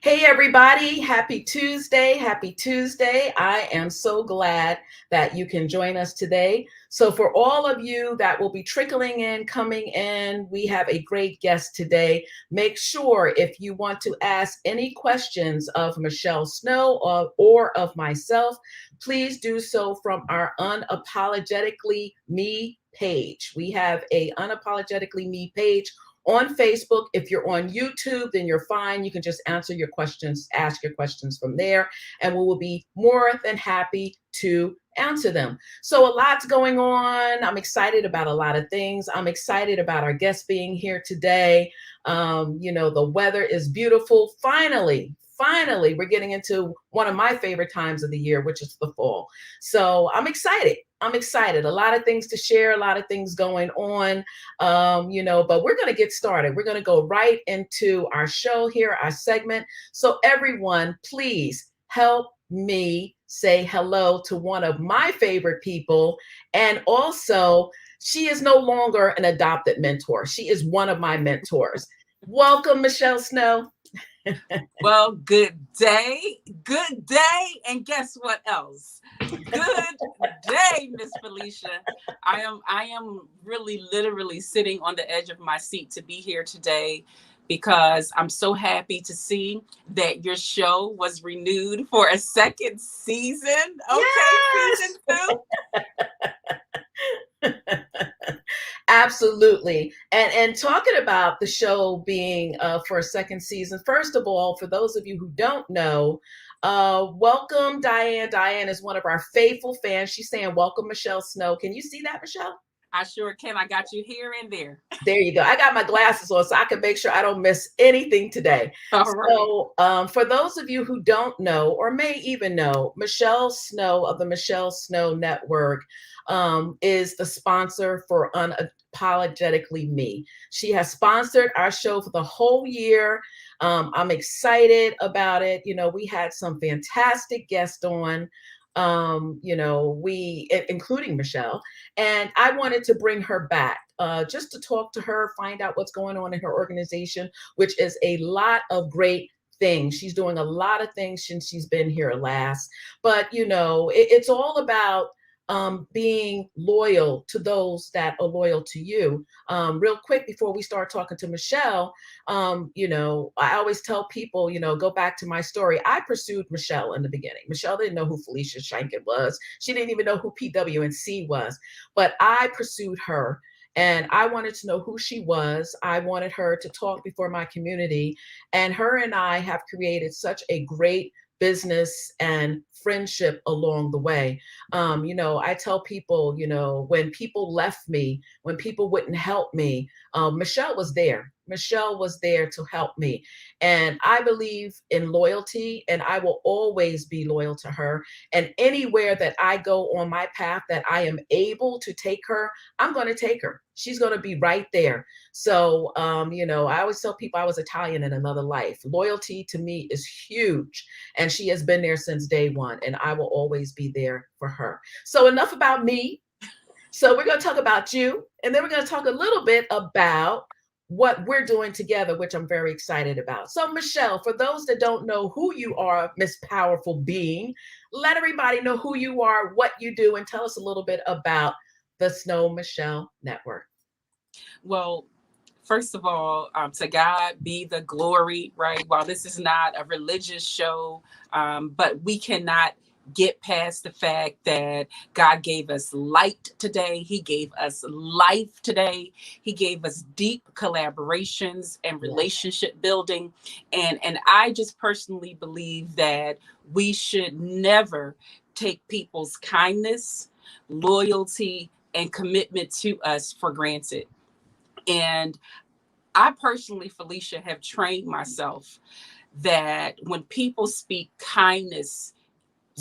Hey, everybody. Happy Tuesday. Happy Tuesday. I am so glad that you can join us today. So, for all of you that will be trickling in, coming in, we have a great guest today. Make sure if you want to ask any questions of Michelle Snow or of myself, please do so from our Unapologetically Me page. We have a Unapologetically Me page on Facebook. If you're on YouTube, then you're fine. You can just answer your questions, ask your questions from there, and we will be more than happy to answer them. So, a lot's going on. I'm excited about a lot of things. I'm excited about our guest being here today. The weather is beautiful. Finally, we're getting into one of my favorite times of the year, which is the fall. So, I'm excited. I'm excited. A lot of things to share, a lot of things going on. But we're going to get started. We're going to go right into our show here, our segment. So, everyone, please help me say hello to one of my favorite people. And also, she is no longer an adopted mentor, she is one of my mentors. Welcome, Michelle Snow. Well, good day, and guess what else? Good day, Miss Felicia. I am really literally sitting on the edge of my seat to be here today because I'm so happy to see that your show was renewed for a second season. Okay, season Yes. two. Absolutely. And talking about the show being for a second season, first of all, for those of you who don't know, welcome Diane. Diane is one of our faithful fans. She's saying, welcome, Michelle Snow. Can you see that, Michelle? I sure can. I got you here and there. There you go. I got my glasses on so I can make sure I don't miss anything today. All right. So, for those of you who don't know or may even know, Michelle Snow of the Michelle Snow Network is the sponsor for Unapologetically Me. She has sponsored our show for the whole year. I'm excited about it. We had some fantastic guests on. Including Michelle, and I wanted to bring her back just to talk to her, find out what's going on in her organization, which is a lot of great things. She's doing a lot of things since she's been here last. But, it's all about being loyal to those that are loyal to you. Real quick, before we start talking to Michelle, I always tell people, go back to my story. I pursued Michelle in the beginning. Michelle didn't know who Felicia Shankin was. She didn't even know who PWNC was, but I pursued her. And I wanted to know who she was. I wanted her to talk before my community. And her and I have created such a great business and friendship along the way. I tell people, when people left me, when people wouldn't help me, Michelle was there. Michelle was there to help me. And I believe in loyalty, and I will always be loyal to her. And anywhere that I go on my path that I am able to take her, I'm going to take her. She's going to be right there. So, I always tell people I was Italian in another life. Loyalty to me is huge. And she has been there since day one, and I will always be there for her. So, enough about me. So, we're going to talk about you, and then we're going to talk a little bit about what we're doing together, which I'm very excited about. So, Michelle, for those that don't know who you are, Miss Powerful Being, let everybody know who you are, what you do, and tell us a little bit about the Snow Michelle Network. Well, first of all, to God be the glory, right? While this is not a religious show, but we cannot get past the fact that God gave us light today. He gave us life today. He gave us deep collaborations and Yes. relationship building. And I just personally believe that we should never take people's kindness, loyalty, and commitment to us for granted. And I personally, Felicia, have trained myself that when people speak kindness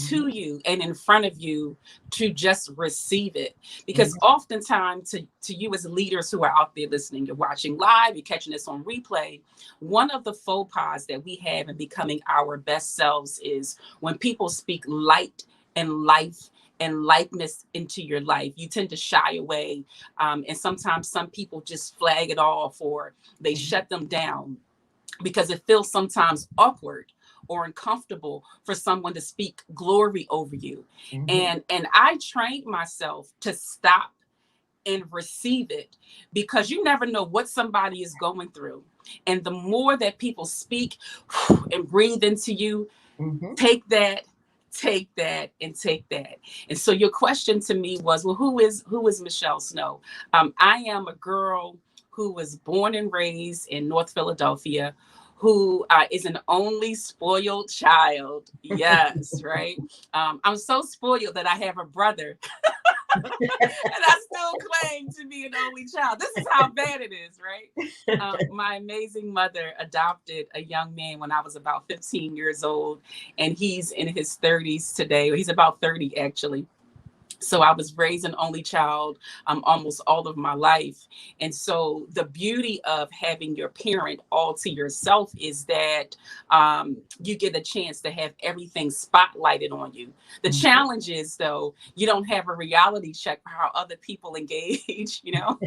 to Hmm. you and in front of you, to just receive it. Because Hmm. oftentimes, to you as leaders who are out there listening, you're watching live, you're catching this on replay. One of the faux pas that we have in becoming our best selves is when people speak light and life and likeness into your life, you tend to shy away. And sometimes some people just flag it off or they shut them down. because it feels sometimes awkward or uncomfortable for someone to speak glory over you. Mm-hmm. And I trained myself to stop and receive it, because you never know what somebody is going through. And the more that people speak and breathe into you, Mm-hmm. take that, take that, and take that. And so your question to me was, well, who is Michelle Snow? I am a girl who was born and raised in North Philadelphia, who is an only spoiled child. Yes, right. I'm so spoiled that I have a brother, and I still claim to be an only child. This is how bad it is, right? My amazing mother adopted a young man when I was about 15 years old, and he's in his 30s today. He's about 30, actually. So I was raised an only child almost all of my life. And so the beauty of having your parent all to yourself is that you get a chance to have everything spotlighted on you. The Mm-hmm. challenge is, though, you don't have a reality check for how other people engage, you know.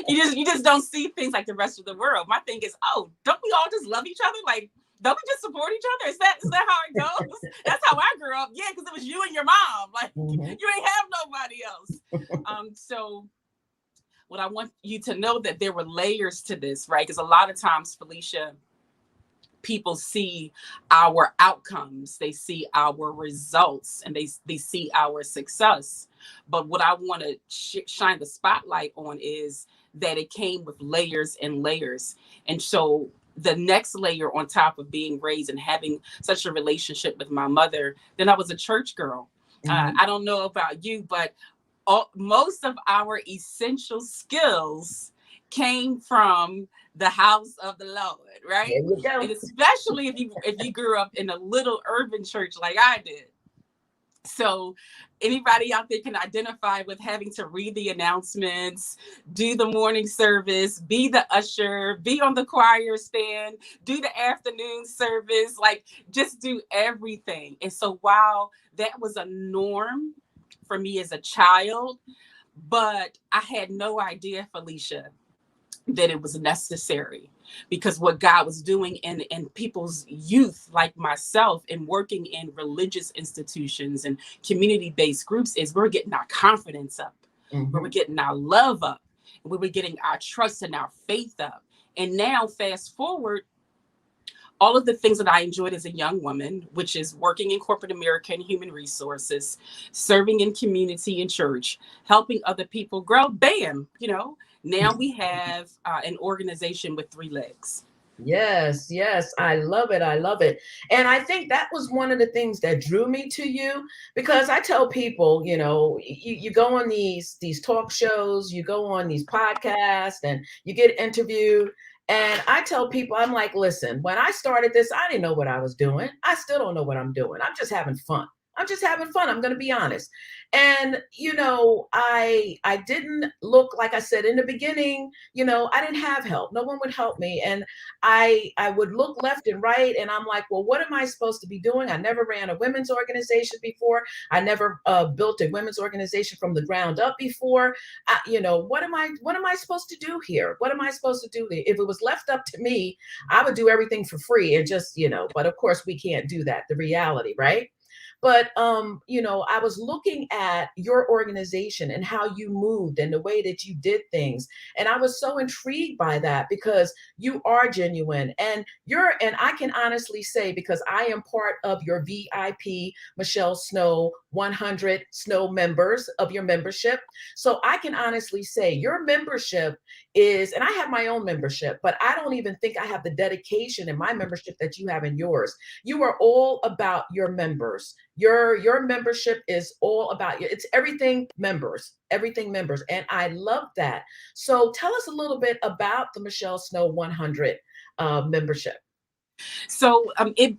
You just don't see things like the rest of the world. My thing is, oh, don't we all just love each other? Like, don't we just support each other? Is that how it goes? That's how I grew up. Yeah, because it was you and your mom. Like, Mm-hmm. you ain't have nobody else. So what I want you to know, that there were layers to this, right? Because a lot of times, Felicia, people see our outcomes, they see our results, and they see our success. But what I want to shine the spotlight on is that it came with layers and layers. And so the next layer, on top of being raised and having such a relationship with my mother, then I was a church girl. Mm-hmm. I don't know about you, but most of our essential skills came from the house of the Lord, There right? you go. And especially if you grew up in a little urban church like I did. So anybody out there can identify with having to read the announcements, do the morning service, be the usher, be on the choir stand, do the afternoon service, like just do everything. And so while that was a norm for me as a child, but I had no idea, Felicia, that it was necessary, because what God was doing in people's youth like myself, and working in religious institutions and community-based groups, is we're getting our confidence up, we Mm-hmm. were getting our love up, we were getting our trust and our faith up. And now fast forward, all of the things that I enjoyed as a young woman, which is working in corporate America and human resources, serving in community and church, helping other people grow, bam, now we have an organization with three legs. Yes, yes, I love it. I love it. And I think that was one of the things that drew me to you, because I tell people, you go on these talk shows, you go on these podcasts, and you get interviewed. And I tell people, I'm like, listen, when I started this, I didn't know what I was doing. I still don't know what I'm doing. I'm just having fun. I'm just having fun. I'm going to be honest. And I didn't look, like I said in the beginning, I didn't have help. No one would help me. And I would look left and right, and I'm like, well, what am I supposed to be doing? I never ran a women's organization before. I never built a women's organization from the ground up before. What am I supposed to do here? What am I supposed to do? If it was left up to me, I would do everything for free and just, but of course we can't do that. The reality, right? But I was looking at your organization and how you moved and the way that you did things. And I was so intrigued by that, because you are genuine, and I can honestly say, because I am part of your VIP Michelle Snow 100 Snow members of your membership. So I can honestly say your membership is, and I have my own membership, but I don't even think I have the dedication in my membership that you have in yours. You are all about your members. Your membership is all about you. It's everything members, and I love that. So tell us a little bit about the Michelle Snow 100 membership. So it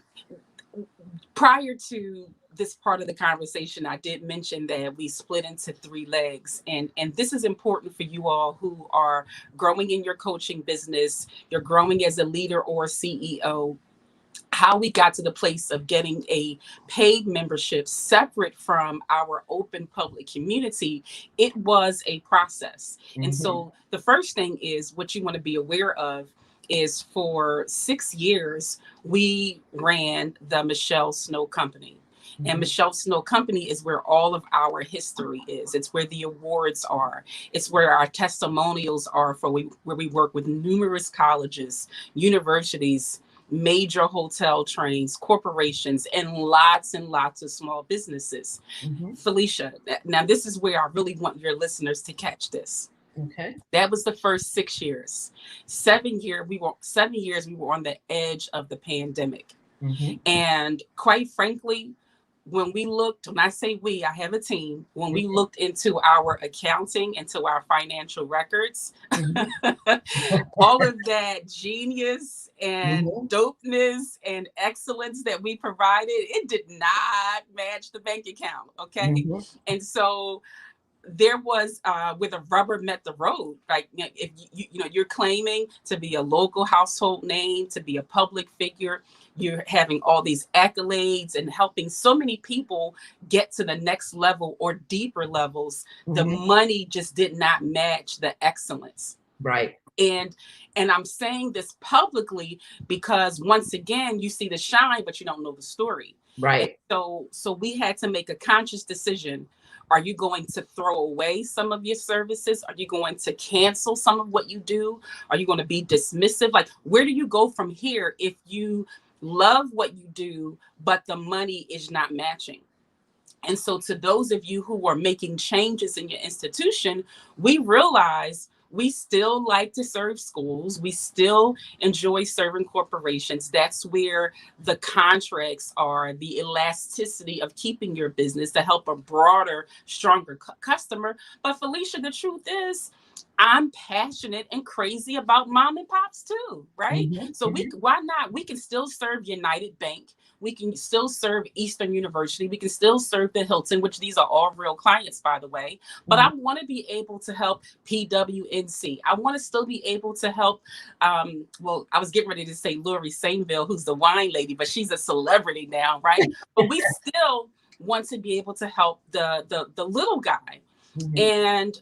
prior to this part of the conversation, I did mention that we split into three legs. And this is important for you all who are growing in your coaching business, you're growing as a leader or CEO. How we got to the place of getting a paid membership separate from our open public community, it was a process. And Mm-hmm. so the first thing is, what you want to be aware of is for 6 years, we ran the Michelle Snow Company. And Michelle Snow Company is where all of our history is. It's where the awards are. It's where our testimonials are for where we work with numerous colleges, universities, major hotel chains, corporations, and lots of small businesses. Felicia, now this is where I really want your listeners to catch this. Okay. That was the first 6 years. 7 years we were on the edge of the pandemic. And quite frankly, when I say we, I have a team. When we looked into our accounting, into our financial records, all of that genius and dopeness and excellence that we provided, it did not match the bank account. Okay. And so there was where the rubber met the road. Like, if you're claiming to be a local household name, to be a public figure, you're having all these accolades and helping so many people get to the next level or deeper levels. The money just did not match the excellence. Right. And I'm saying this publicly because once again, you see the shine, but you don't know the story. Right. And so we had to make a conscious decision. Are you going to throw away some of your services? Are you going to cancel some of what you do? Are you going to be dismissive? Like, where do you go from here if you love what you do, but the money is not matching? And so to those of you who are making changes in your institution, we realize we still like to serve schools. We still enjoy serving corporations. That's where the contracts are, the elasticity of keeping your business to help a broader, stronger customer. But Felicia, the truth is, I'm passionate and crazy about mom and pops too, right? So why not? We can still serve United Bank. We can still serve Eastern University. We can still serve the Hilton, which these are all real clients, by the way. But I want to be able to help PWNC. I want to still be able to help. Well, I was getting ready to say Lori Sainville, who's the wine lady, but she's a celebrity now, right? But we still want to be able to help the little guy. And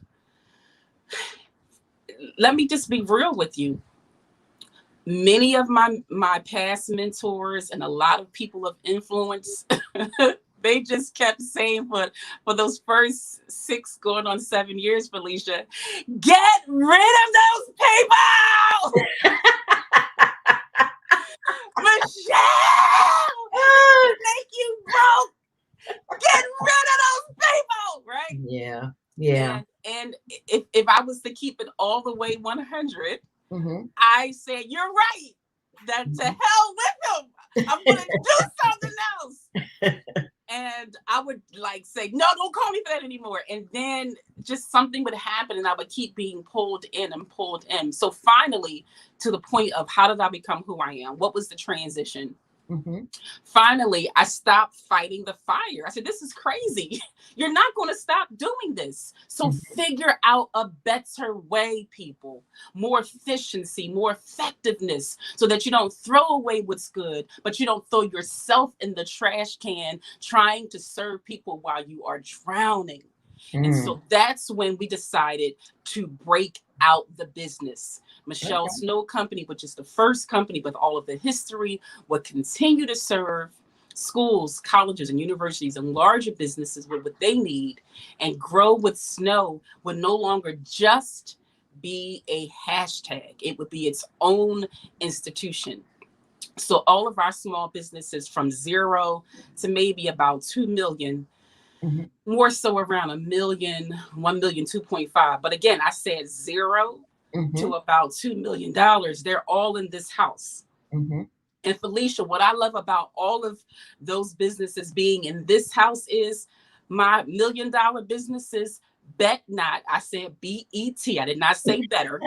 let me just be real with you. Many of my past mentors and a lot of people of influence, they just kept saying for those first 6 going on 7 years, Felicia, get rid of those people! Michelle! Make you broke! Get rid of those people! Right? Yeah. Yeah. And if I was to keep it all the way 100, I said, you're right. That to hell with him. I'm going to do something else. And I would like say, no, don't call me for that anymore. And then just something would happen and I would keep being pulled in and pulled in. So finally, to the point of how did I become who I am? What was the transition? Finally, I stopped fighting the fire. I said, this is crazy. You're not going to stop doing this. So figure out a better way, people. More efficiency, more effectiveness, so that you don't throw away what's good, but you don't throw yourself in the trash can trying to serve people while you are drowning. And so that's when we decided to break out the business. Michelle Snow Company, which is the first company with all of the history, will continue to serve schools, colleges, and universities and larger businesses with what they need. And Grow with Snow would no longer just be a hashtag. It would be its own institution. So all of our small businesses from 0 to maybe about 2 million, more so around 1 million, 1 million, 2.5. But again, I said 0 to about $2 million. They're all in this house. And Felicia, what I love about all of those businesses being in this house is my $1 million businesses bet not. I said B-E-T. I did not say better.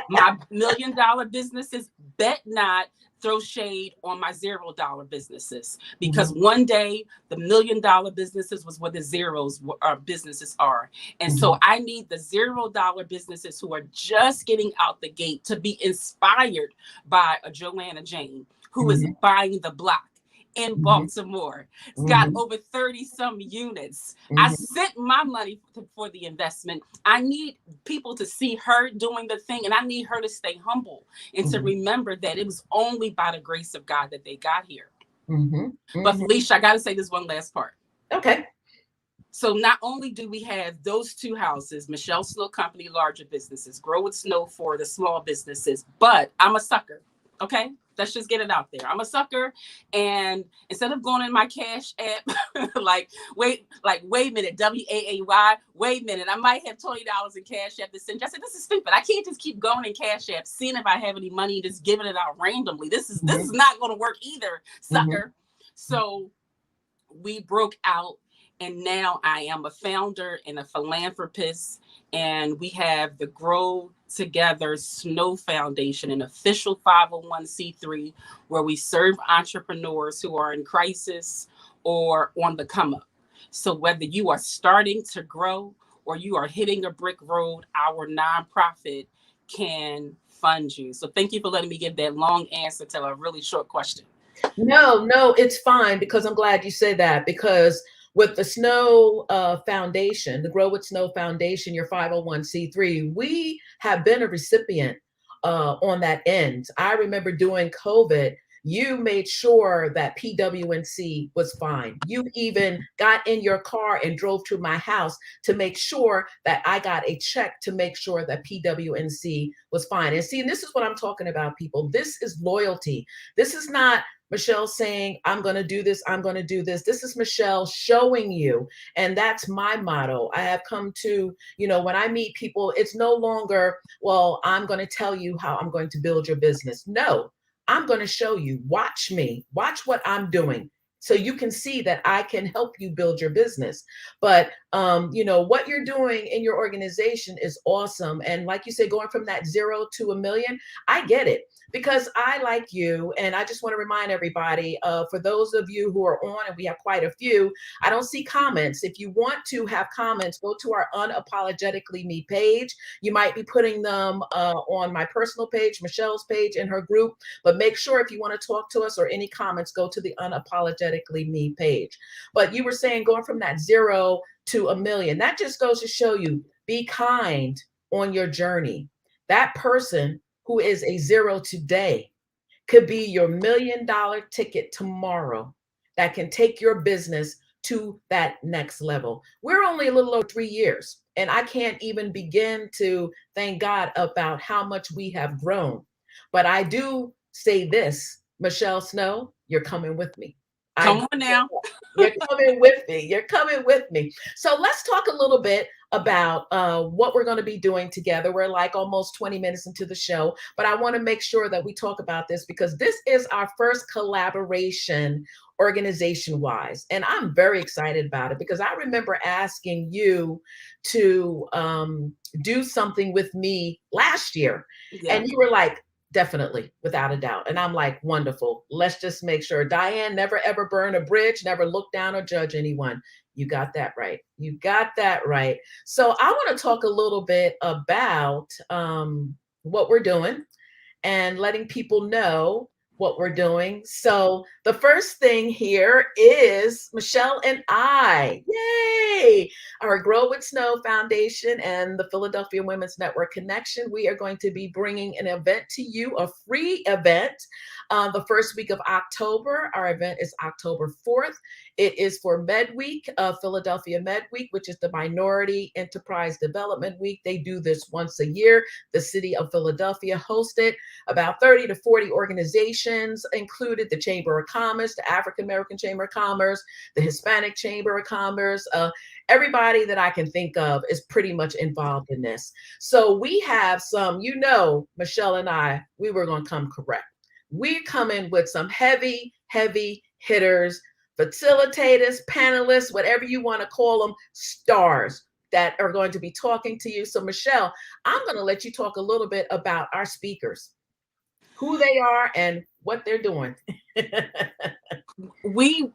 My $1 million businesses bet not throw shade on my $0 businesses, because one day the $1 million businesses was where the zeros businesses are. And so I need the $0 businesses who are just getting out the gate to be inspired by a Joanna Jane who is buying the block in Mhm. Baltimore. It's got Mhm. over 30 some units. I Mhm. sent my money for the investment. I need people to see her doing the thing, and I need her to stay humble and to Mhm. remember that it was only by the grace of God that they got here. Mhm. But Mhm. Felicia, I got to say this one last part. Okay. So not only do we have those two houses, Michelle Snow Company, larger businesses, Grow with Snow for the small businesses, but I'm a sucker. Okay. Let's just get it out there. I'm a sucker. And instead of going in my cash app, wait a minute, WAAY, wait a minute, I might have $20 in cash app to send. I said, this is stupid. I can't just keep going in cash app, seeing if I have any money, and just giving it out randomly. This is Mhm. not gonna work either, Mhm. sucker. So we broke out, and now I am a founder and a philanthropist, and we have the Grow Together Snow Foundation, an official 501c3, where we serve entrepreneurs who are in crisis or on the come up. So whether you are starting to grow or you are hitting a brick road, our nonprofit can fund you. So thank you for letting me give that long answer to a really short question. No, no, it's fine because I'm glad you said that because with the Snow Foundation, the Grow with Snow Foundation, your 501c3, we have been a recipient on that end. I remember during COVID, you made sure that PWNC was fine. You even got in your car and drove to my house to make sure that I got a check to make sure that PWNC was fine. And see, and this is what I'm talking about, people. This is loyalty. This is not Michelle saying, I'm going to do this, I'm going to do this. This is Michelle showing you. And that's my motto. I have come to, when I meet people, it's no longer, well, I'm going to tell you how I'm going to build your business. No, I'm going to show you. Watch me, watch what I'm doing. So you can see that I can help you build your business. But what you're doing in your organization is awesome. And like you say, going from that 0 to a million, I get it because I, like you, and I just want to remind everybody, for those of you who are on, and we have quite a few, I don't see comments. If you want to have comments, go to our Unapologetically Me page. You might be putting them on my personal page, Michelle's page, in her group, but make sure if you want to talk to us or any comments, go to the Unapologetically Me page. But you were saying going from that 0 to a million, that just goes to show you, be kind on your journey. That person who is a 0 today could be your $1 million ticket tomorrow that can take your business to that next level. We're only a little over 3 years, and I can't even begin to thank God about how much we have grown. But I do say this, Michelle Snow, you're coming with me. I Come on now. You're coming with me. You're coming with me. So let's talk a little bit about what we're going to be doing together. We're like almost 20 minutes into the show, but I want to make sure that we talk about this because this is our first collaboration organization wise. And I'm very excited about it because I remember asking you to do something with me last year. Yeah. And you were like, definitely, without a doubt. And I'm like, wonderful. Let's just make sure. Diane, never ever burn a bridge, never look down or judge anyone. You got that right. You got that right. So I want to talk a little bit about what we're doing and letting people know what we're doing. So the first thing here is Michelle and I. Yay! Our Grow with Snow Foundation and the Philadelphia Women's Network Connection. We are going to be bringing an event to you, a free event, the first week of October. Our event is October 4th. It is for Med Week, Philadelphia Med Week, which is the Minority Enterprise Development Week. They do this once a year. The city of Philadelphia hosts it. About 30 to 40 organizations included: the Chamber of Commerce, the African American Chamber of Commerce, the Hispanic Chamber of Commerce. Everybody that I can think of is pretty much involved in this. So we have some, Michelle and I, we were going to come correct. We're coming with some heavy, heavy hitters, facilitators, panelists, whatever you want to call them, stars that are going to be talking to you. So Michelle, I'm going to let you talk a little bit about our speakers, who they are and what they're doing. we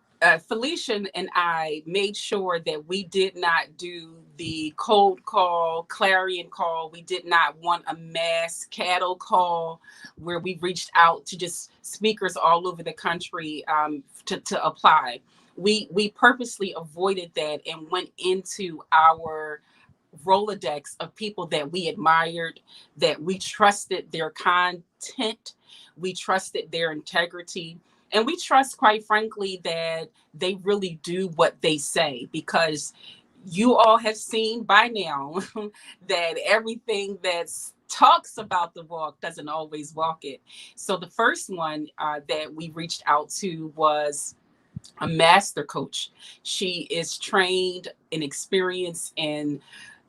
Felicia and I made sure that we did not do the cold call, clarion call. We did not want a mass cattle call where we reached out to just speakers all over the country to apply. We purposely avoided that and went into our Rolodex of people that we admired, that we trusted their content, we trusted their integrity, and we trust, quite frankly, that they really do what they say, because you all have seen by now that everything that's talks about the walk doesn't always walk it. So the first one that we reached out to was a master coach. She is trained and experienced in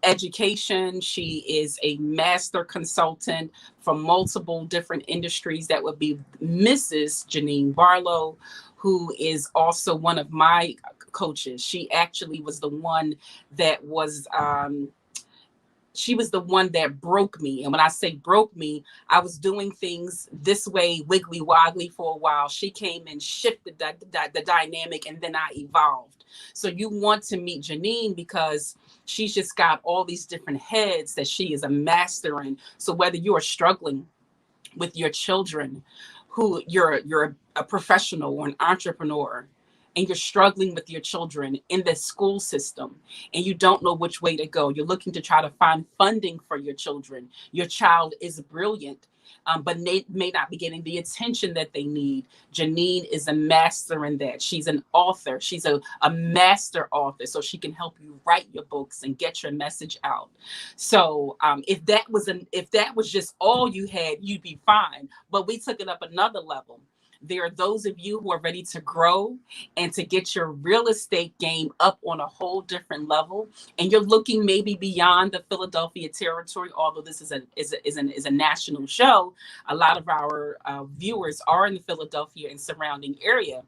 education. She is a master consultant from multiple different industries. That would be Mrs. Janine Barlow, who is also one of my coaches. She actually was the one that was she was the one that broke me. And when I say broke me, I was doing things this way, wiggly woggly for a while. She came and shifted the dynamic, and then I evolved. So you want to meet Janine because she's just got all these different heads that she is a master in. So whether you are struggling with your children, who you're a professional or an entrepreneur, and you're struggling with your children in the school system and you don't know which way to go, you're looking to try to find funding for your children, your child is brilliant, but they may not be getting the attention that they need. Janine is a master in that. She's an author. She's a master author, so she can help you write your books and get your message out. So if that was just all you had, you'd be fine. But we took it up another level. There are those of you who are ready to grow and to get your real estate game up on a whole different level. And you're looking maybe beyond the Philadelphia territory, although this is a national show. A lot of our viewers are in the Philadelphia and surrounding area.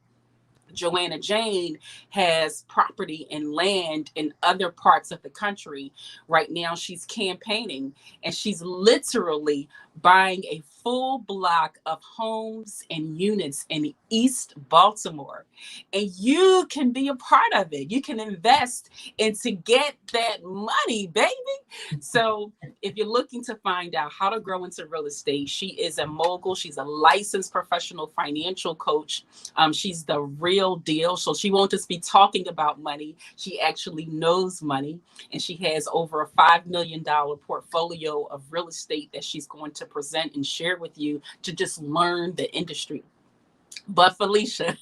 Joanna Jane has property and land in other parts of the country. Right now, she's campaigning and she's literally buying a full block of homes and units in East Baltimore. And you can be a part of it. You can invest and to get that money, baby. So if you're looking to find out how to grow into real estate, she is a mogul. She's a licensed professional financial coach. She's the real deal. So she won't just be talking about money. She actually knows money. And she has over a $5 million portfolio of real estate that she's going to present and share with you to just learn the industry. But Felicia,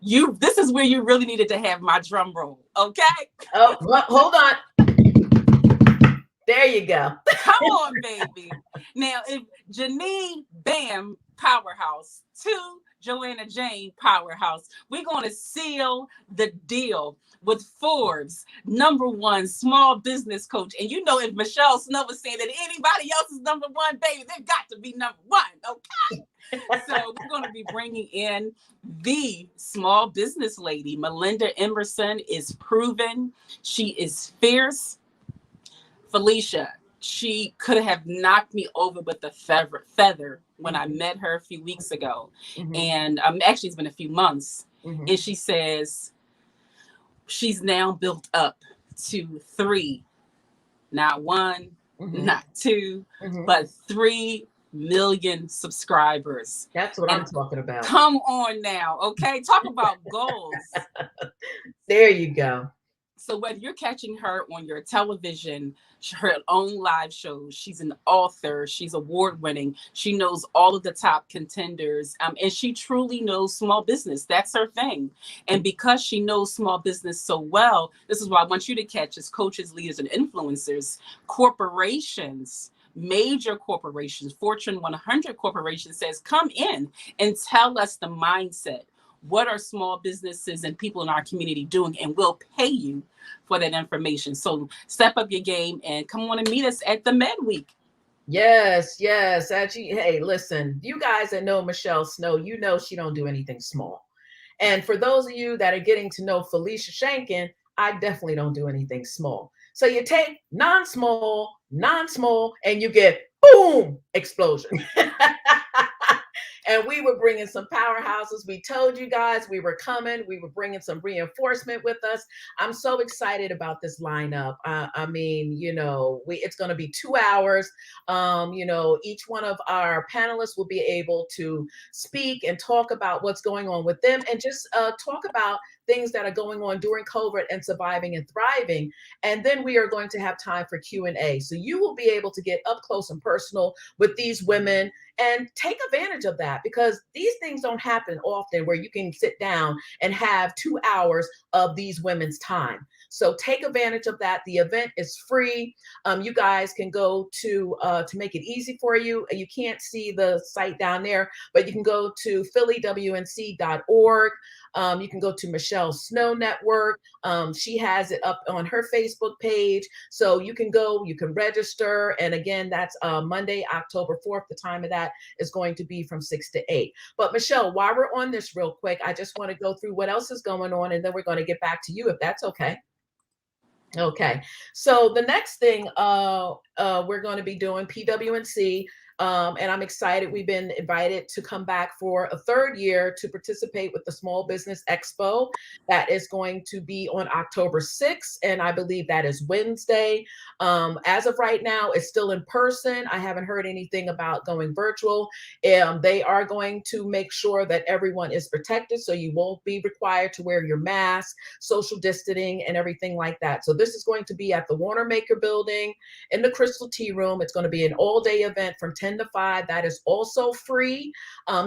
this is where you really needed to have my drum roll, okay? Oh, well, hold on. There you go. Come on, baby. Now, if Janine, bam, powerhouse, 2, Joanna Jane, powerhouse, we're going to seal the deal with Forbes #1 small business coach. And you know, if Michelle Snow was saying that anybody else is #1, baby, they've got to be #1, okay? So we're going to be bringing in the small business lady. Melinda Emerson is proven. She is fierce. Felicia, she could have knocked me over with a feather when I met her a few weeks ago. Mm-hmm. And actually, it's been a few months. Mm-hmm. And she says she's now built up to 3, not 1, mm-hmm. not 2, mm-hmm. but 3 million subscribers. That's what I'm talking about. Come on now, okay? Talk about goals. There you go. So whether you're catching her on your television, her own live shows, she's an author, she's award-winning, she knows all of the top contenders, and she truly knows small business. That's her thing. And because she knows small business so well, this is what I want you to catch as coaches, leaders, and influencers. Corporations, major corporations, Fortune 100 corporations says, come in and tell us the mindset. What are small businesses and people in our community doing? And we'll pay you for that information. So step up your game and come on and meet us at the Med Week. Yes, yes. Actually, hey, listen, you guys that know Michelle Snow, you know she don't do anything small. And for those of you that are getting to know Felicia Shankin, I definitely don't do anything small. So you take non-small, and you get boom, explosion. And we were bringing some powerhouses. We told you guys we were coming. We were bringing some reinforcement with us. I'm so excited about this lineup. I mean, it's going to be 2 hours. Each one of our panelists will be able to speak and talk about what's going on with them, and just talk about things that are going on during COVID and surviving and thriving. And then we are going to have time for Q&A. So you will be able to get up close and personal with these women and take advantage of that, because these things don't happen often where you can sit down and have 2 hours of these women's time. So take advantage of that. The event is free. You guys can go to make it easy for you. You can't see the site down there, but you can go to phillywnc.org. You can go to Michelle Snow Network. She has it up on her Facebook page. So you can go, you can register. And again, that's Monday, October 4th. The time of that is going to be from 6 to 8. But Michelle, while we're on this real quick, I just want to go through what else is going on, and then we're going to get back to you, if that's okay. Okay, so the next thing we're going to be doing, PWNC, and I'm excited. We've been invited to come back for a third year to participate with the Small Business Expo. That is going to be on October 6th, and I believe that is Wednesday. As of right now, it's still in person. I haven't heard anything about going virtual. They are going to make sure that everyone is protected, so you won't be required to wear your mask, social distancing, and everything like that. So this is going to be at the Warnermaker building in the Crystal Tea Room. It's going to be an all-day event from 10 to 5. That is also free.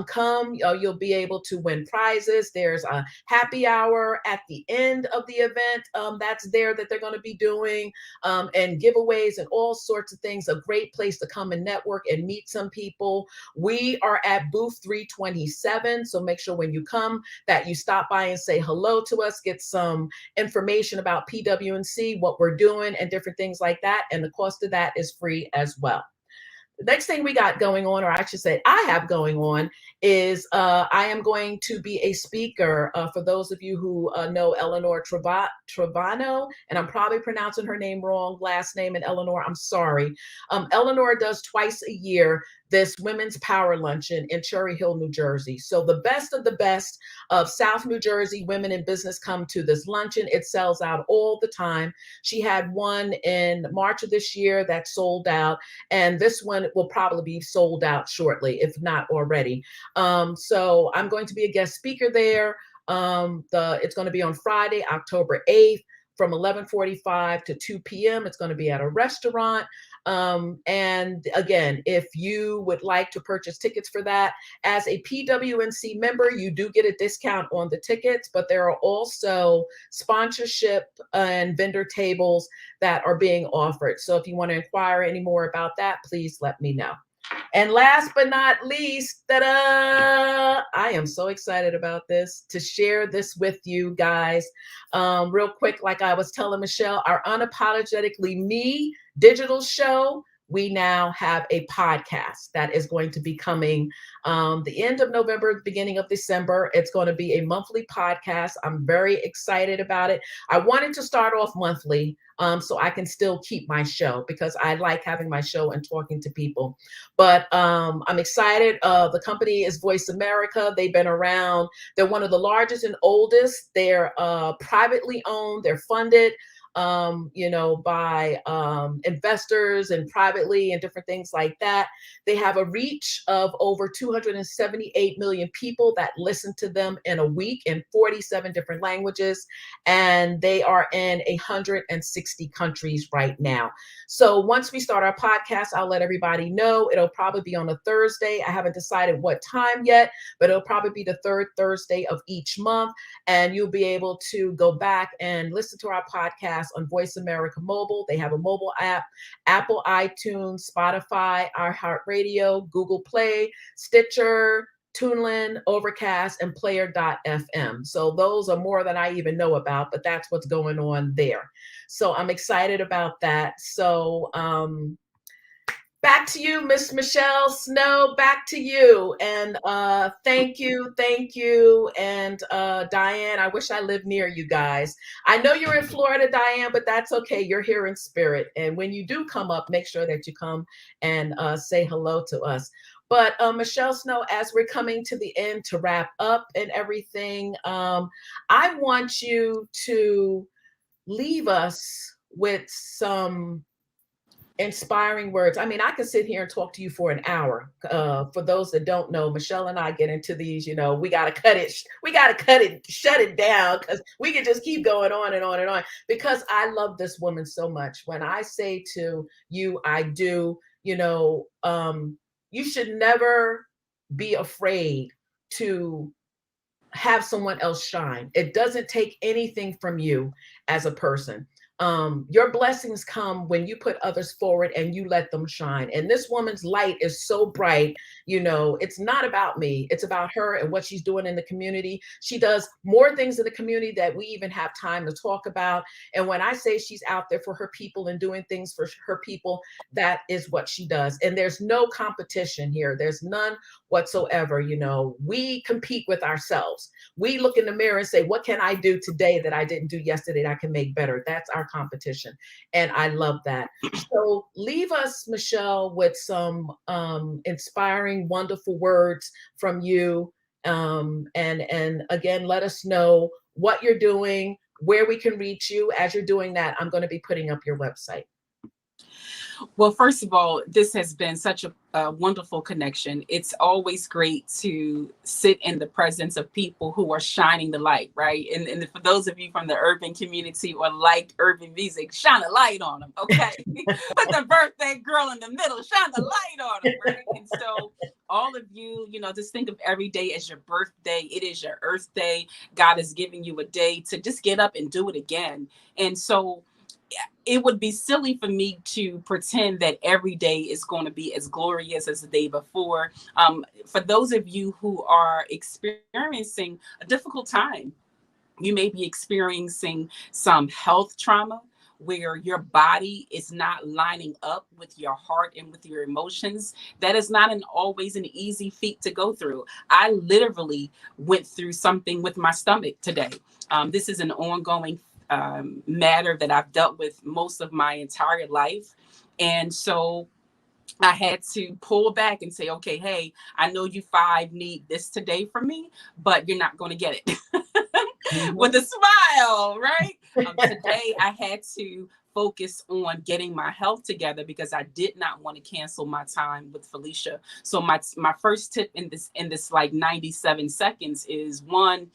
Come, you'll be able to win prizes. There's a happy hour at the end of the event that's there that they're going to be doing, and giveaways and all sorts of things. A great place to come and network and meet some people. We are at booth 327, so make sure when you come that you stop by and say hello to us, get some information about PWNC, what we're doing, and different things like that. And the cost of that is free as well. The next thing we got going on, or I should say I have going on, is I am going to be a speaker. For those of you who know Eleanor Travano, and I'm probably pronouncing her name wrong, last name, and Eleanor, I'm sorry. Eleanor does twice a year this Women's Power Luncheon in Cherry Hill, New Jersey. So the best of the best of South New Jersey women in business come to this luncheon. It sells out all the time. She had one in March of this year that sold out, and this one will probably be sold out shortly, if not already. So I'm going to be a guest speaker there. It's going to be on Friday, October 8th from 11:45 to 2 p.m. It's going to be at a restaurant. And again, if you would like to purchase tickets for that, as a PWNC member, you do get a discount on the tickets, but there are also sponsorship and vendor tables that are being offered. So if you want to inquire any more about that, please let me know. And last but not least, ta-da! I am so excited about this, to share this with you guys. Real quick, like I was telling Michelle, our Unapologetically Me digital show, we now have a podcast that is going to be coming the end of November, beginning of December. It's going to be a monthly podcast. I'm very excited about it. I wanted to start off monthly so I can still keep my show, because I like having my show and talking to people. But I'm excited. The company is Voice America. They've been around. They're one of the largest and oldest. They're privately owned. They're funded by investors and privately and different things like that. They have a reach of over 278 million people that listen to them in a week in 47 different languages. And they are in 160 countries right now. So once we start our podcast, I'll let everybody know. It'll probably be on a Thursday. I haven't decided what time yet, but it'll probably be the third Thursday of each month. And you'll be able to go back and listen to our podcast on Voice America Mobile. They have a mobile app, Apple, iTunes, Spotify, iHeartRadio, Google Play, Stitcher, TuneIn, Overcast, and Player.fm. So those are more than I even know about, but that's what's going on there. So I'm excited about that. So back to you, Miss Michelle Snow, back to you. And thank you. And Diane, I wish I lived near you guys. I know you're in Florida, Diane, but that's okay. You're here in spirit. And when you do come up, make sure that you come and say hello to us. But Michelle Snow, as we're coming to the end to wrap up and everything, I want you to leave us with some inspiring words. I mean, I could sit here and talk to you for an hour. For those that don't know, Michelle and I get into these, we got to cut it. We got to cut it, shut it down, because we can just keep going on and on and on, because I love this woman so much. When I say to you, I do, you should never be afraid to have someone else shine. It doesn't take anything from you as a person. Your blessings come when you put others forward and you let them shine. And this woman's light is so bright. It's not about me, it's about her and what she's doing in the community. She does more things in the community that we even have time to talk about. And when I say she's out there for her people and doing things for her people, that is what she does. And there's no competition here, there's none whatsoever. We compete with ourselves. We look in the mirror and say, what can I do today that I didn't do yesterday that I can make better? That's our competition. And I love that. So leave us, Michelle, with some inspiring, wonderful words from you. And again, let us know what you're doing, where we can reach you. As you're doing that, I'm going to be putting up your website. Well, first of all, this has been such a wonderful connection. It's always great to sit in the presence of people who are shining the light, right? And for those of you from the urban community or like urban music, shine a light on them, okay? Put the birthday girl in the middle, shine the light on them, right? And so all of you, just think of every day as your birthday. It is your Earth Day. God is giving you a day to just get up and do it again. And so it would be silly for me to pretend that every day is going to be as glorious as the day before. For those of you who are experiencing a difficult time, you may be experiencing some health trauma where your body is not lining up with your heart and with your emotions. That is not always an easy feat to go through. I literally went through something with my stomach today. This is an ongoing matter that I've dealt with most of my entire life. And so I had to pull back and say, okay, hey, I know you five need this today from me, but you're not going to get it. With a smile, right? Today I had to focus on getting my health together because I did not want to cancel my time with Felicia. So my first tip in this like 97 seconds is one,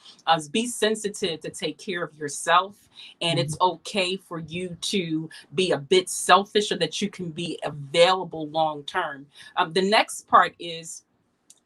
be sensitive to take care of yourself. And it's okay for you to be a bit selfish so that you can be available long term. The next part is,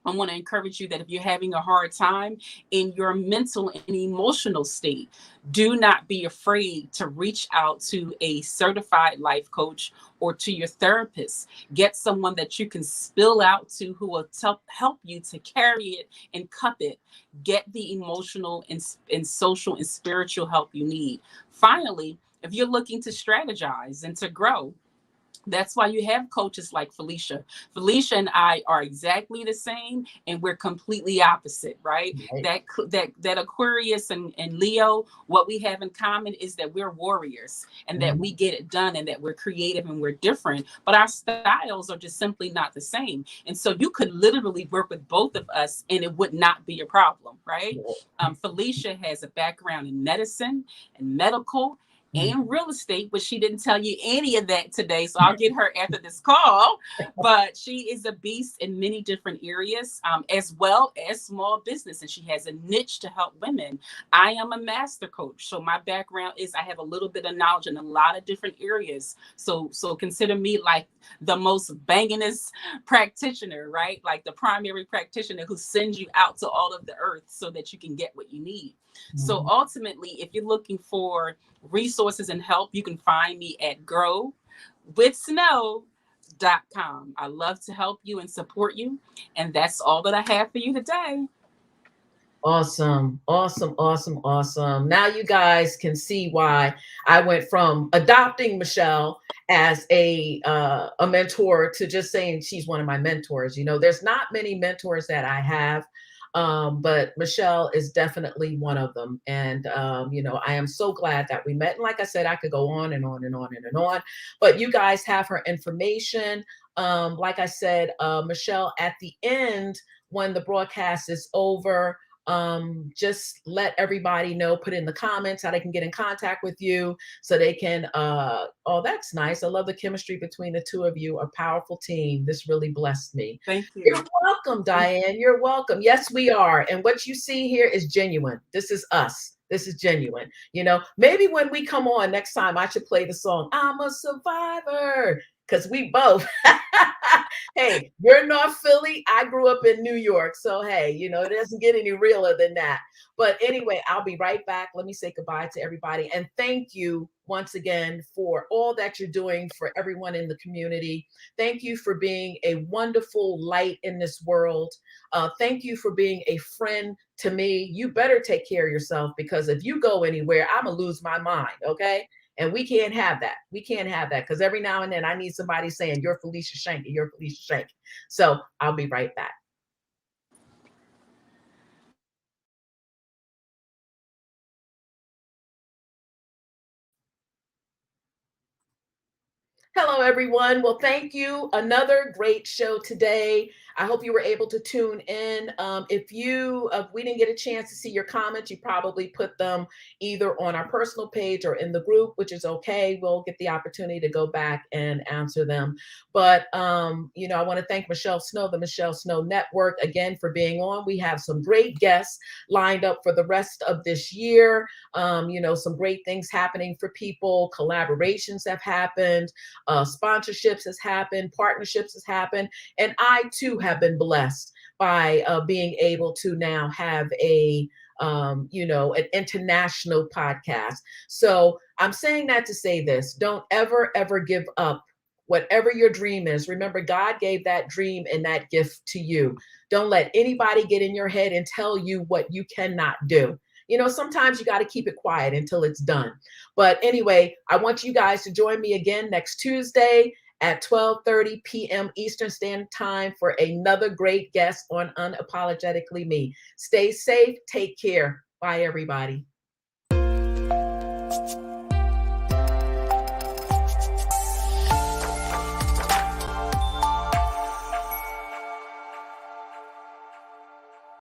I want to encourage you that if you're having a hard time in your mental and emotional state, do not be afraid to reach out to a certified life coach or to your therapist. Get someone that you can spill out to who will help you to carry it and cup it. Get the emotional and social and spiritual help you need. Finally, if you're looking to strategize and to grow, that's why you have coaches like Felicia. Felicia and I are exactly the same, and we're completely opposite, right? That Aquarius and Leo, what we have in common is that we're warriors and that we get it done and that we're creative and we're different, but our styles are just simply not the same. And so you could literally work with both of us and it would not be a problem, right? Felicia has a background in medicine and medical and real estate, but she didn't tell you any of that today. So I'll get her after this call. But she is a beast in many different areas, as well as small business. And she has a niche to help women. I am a master coach. So my background is I have a little bit of knowledge in a lot of different areas. So consider me like the most bangingest practitioner, right? Like the primary practitioner who sends you out to all of the earth so that you can get what you need. So ultimately, if you're looking for resources and help, you can find me at growwithsnow.com. I love to help you and support you. And that's all that I have for you today. Awesome, awesome, awesome, awesome. Now you guys can see why I went from adopting Michelle as a mentor to just saying she's one of my mentors. There's not many mentors that I have, but Michelle is definitely one of them. And I am so glad that we met. And like I said, I could go on and on and on and on. But you guys have her information. Like I said, Michelle, at the end, when the broadcast is over, just let everybody know, put in the comments how they can get in contact with you so they can, oh, that's nice. I love the chemistry between the two of you, a powerful team. This really blessed me. Thank you. You're welcome, Diane. You're welcome. Yes, we are. And what you see here is genuine. This is us. This is genuine. You know, maybe when we come on next time, I should play the song, I'm a Survivor, because we both, hey, you're North Philly. I grew up in New York. So, hey, you know, it doesn't get any realer than that. But anyway, I'll be right back. Let me say goodbye to everybody. And thank you once again for all that you're doing for everyone in the community. Thank you for being a wonderful light in this world. Thank you for being a friend to me. You better take care of yourself, because if you go anywhere, I'm going to lose my mind. Okay. And we can't have that. We can't have that, because every now and then I need somebody saying, you're Felicia Shanky, you're Felicia Shanky. So I'll be right back. Hello, everyone. Well, thank you. Another great show today. I hope you were able to tune in. If we didn't get a chance to see your comments, you probably put them either on our personal page or in the group, which is okay. We'll get the opportunity to go back and answer them. But you know, I want to thank Michelle Snow, the Michelle Snow Network, again for being on. We have some great guests lined up for the rest of this year. You know, some great things happening for people. Collaborations have happened. Sponsorships has happened, partnerships has happened, and I too have been blessed by being able to now have a you know, an international podcast. So I'm saying that to say this: don't ever give up. Whatever your dream is, remember God gave that dream and that gift to you. Don't let anybody get in your head and tell you what you cannot do. You know, sometimes you got to keep it quiet until it's done. But anyway, I want you guys to join me again next Tuesday at 12:30 p.m. Eastern Standard Time for another great guest on Unapologetically Me. Stay safe. Take care. Bye, everybody.